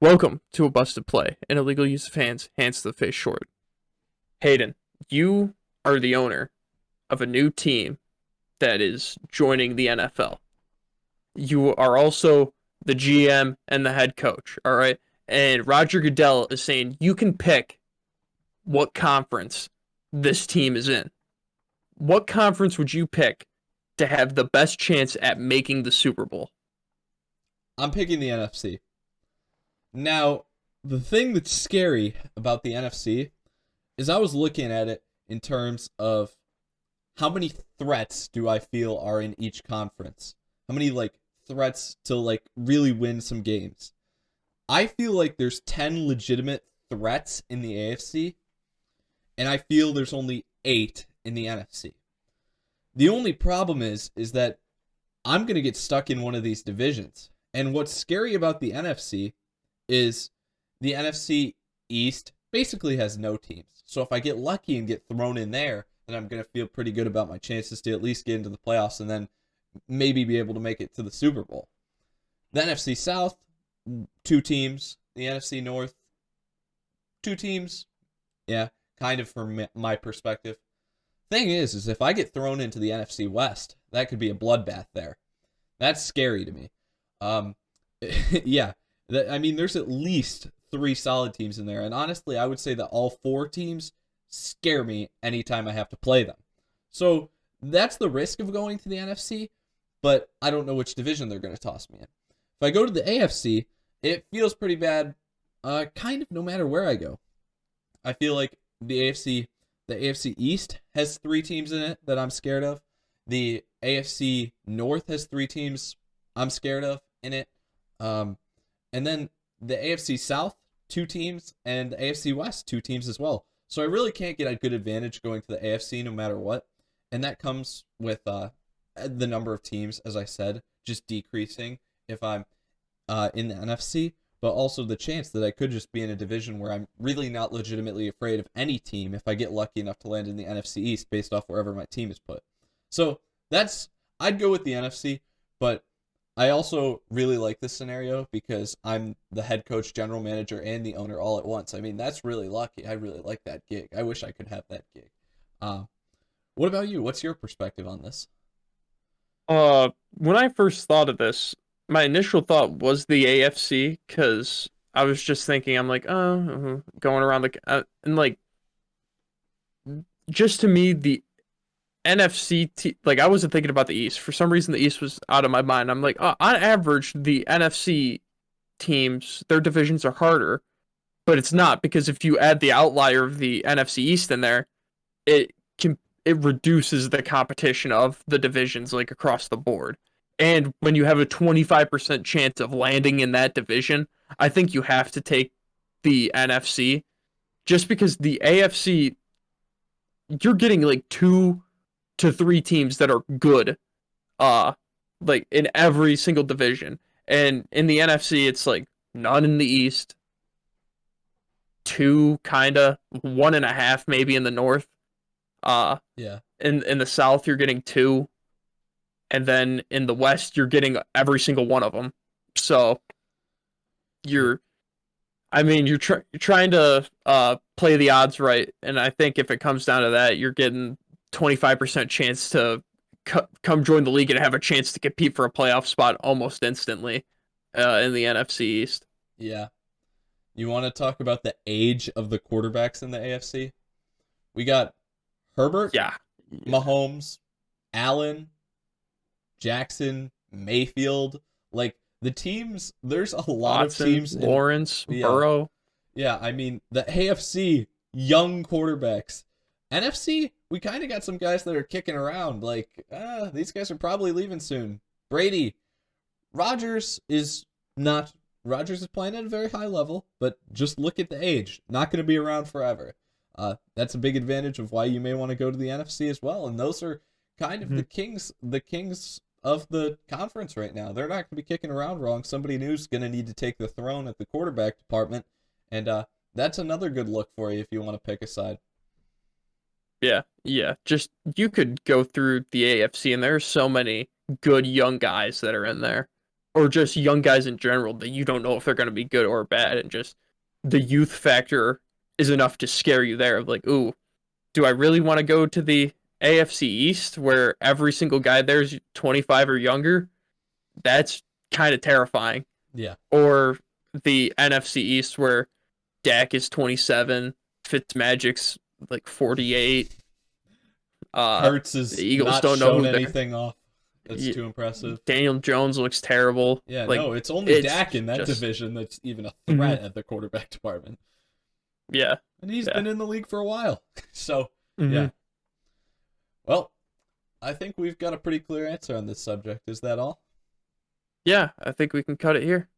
Welcome to a busted play, an illegal use of hands to the face short. Hayden, you are the owner of a new team that is joining the NFL. You are also the GM and the head coach, all right? And Roger Goodell is saying you can pick what conference this team is in. What conference would you pick to have the best chance at making the Super Bowl? I'm picking the NFC. Now, the thing that's scary about the NFC is I was looking at it in terms of how many threats do I feel are in each conference? How many threats to really win some games? I feel like there's 10 legitimate threats in the AFC and I feel there's only 8 in the NFC. The only problem is that I'm going to get stuck in one of these divisions. And what's scary about the NFC is the NFC East basically has no teams. So if I get lucky and get thrown in there, then I'm going to feel pretty good about my chances to at least get into the playoffs and then maybe be able to make it to the Super Bowl. The NFC South, 2 teams. The NFC North, 2 teams. Yeah, kind of from my perspective. Thing is if I get thrown into the NFC West, that could be a bloodbath there. That's scary to me. Yeah, there's at least 3 solid teams in there, and honestly, I would say that all 4 teams scare me anytime I have to play them. So that's the risk of going to the NFC, but I don't know which division they're going to toss me in. If I go to the AFC, it feels pretty bad, kind of no matter where I go. I feel like the AFC East has 3 teams in it that I'm scared of. The AFC North has 3 teams I'm scared of in it. And then the AFC South, 2 teams, and the AFC West, 2 teams as well. So I really can't get a good advantage going to the AFC no matter what. And that comes with the number of teams, as I said, just decreasing if I'm in the NFC, but also the chance that I could just be in a division where I'm really not legitimately afraid of any team if I get lucky enough to land in the NFC East based off wherever my team is put. So I'd go with the NFC, but I also really like this scenario because I'm the head coach, general manager, and the owner all at once. I mean, that's really lucky. I really like that gig. I wish I could have that gig. What about you? What's your perspective on this? When I first thought of this, my initial thought was the AFC because I was just thinking, I'm like, going around and like, just to me, the like I wasn't thinking about the East. For some reason, the East was out of my mind. I'm like, on average, the NFC teams, their divisions are harder, but it's not because if you add the outlier of the NFC East in there, it it reduces the competition of the divisions like across the board. And when you have a 25% chance of landing in that division, I think you have to take the NFC just because the AFC, you're getting like 2 to 3 teams that are good, uh, like in every single division. And in the NFC, it's like none in the East, 2 kinda, 1.5 maybe in the North. Uh, Yeah. in the South, you're getting 2, and then in the West, you're getting every single one of them. So Yeah. you're, I mean, you're trying to play the odds right, and I think if it comes down to that, you're getting 25% chance to come join the league and have a chance to compete for a playoff spot almost instantly in the NFC East. Yeah. You want to talk about the age of the quarterbacks in the AFC? We got Herbert, Yeah, Mahomes, Allen, Jackson, Mayfield. Like the teams, there's a lot of Watson, teams in. Lawrence, Yeah, Burrow. yeah. I mean, the AFC, young quarterbacks. NFC, we kind of got some guys that are kicking around. Like, these guys are probably leaving soon. Brady, Rodgers is not. Rodgers is playing at a very high level, but just look at the age. Not going to be around forever. That's a big advantage of why you may want to go to the NFC as well. And those are kind of Mm-hmm. the kings of the conference right now. They're not going to be kicking around wrong. Somebody new's going to need to take the throne at the quarterback department, and that's another good look for you if you want to pick a side. Yeah, yeah. Just you could go through the AFC and there's so many good young guys that are in there. or just young guys in general that you don't know if they're going to be good or bad, and just the youth factor is enough to scare you there. Of like, ooh, do I really want to go to the AFC East where every single guy there's 25 or younger? That's kind of terrifying. Yeah. Or the NFC East where Dak is 27, Fitzmagic's like 48. Hurts The is Eagles not don't know shown who they're. anything off. That's too impressive. Daniel Jones looks terrible. Yeah, like, no, it's only it's Dak in that just- division that's even a threat at the quarterback department. Yeah. And he's Yeah. been in the league for a while. So, Mhm. yeah. Well, I think we've got a pretty clear answer on this subject. Is that all? Yeah, I think we can cut it here.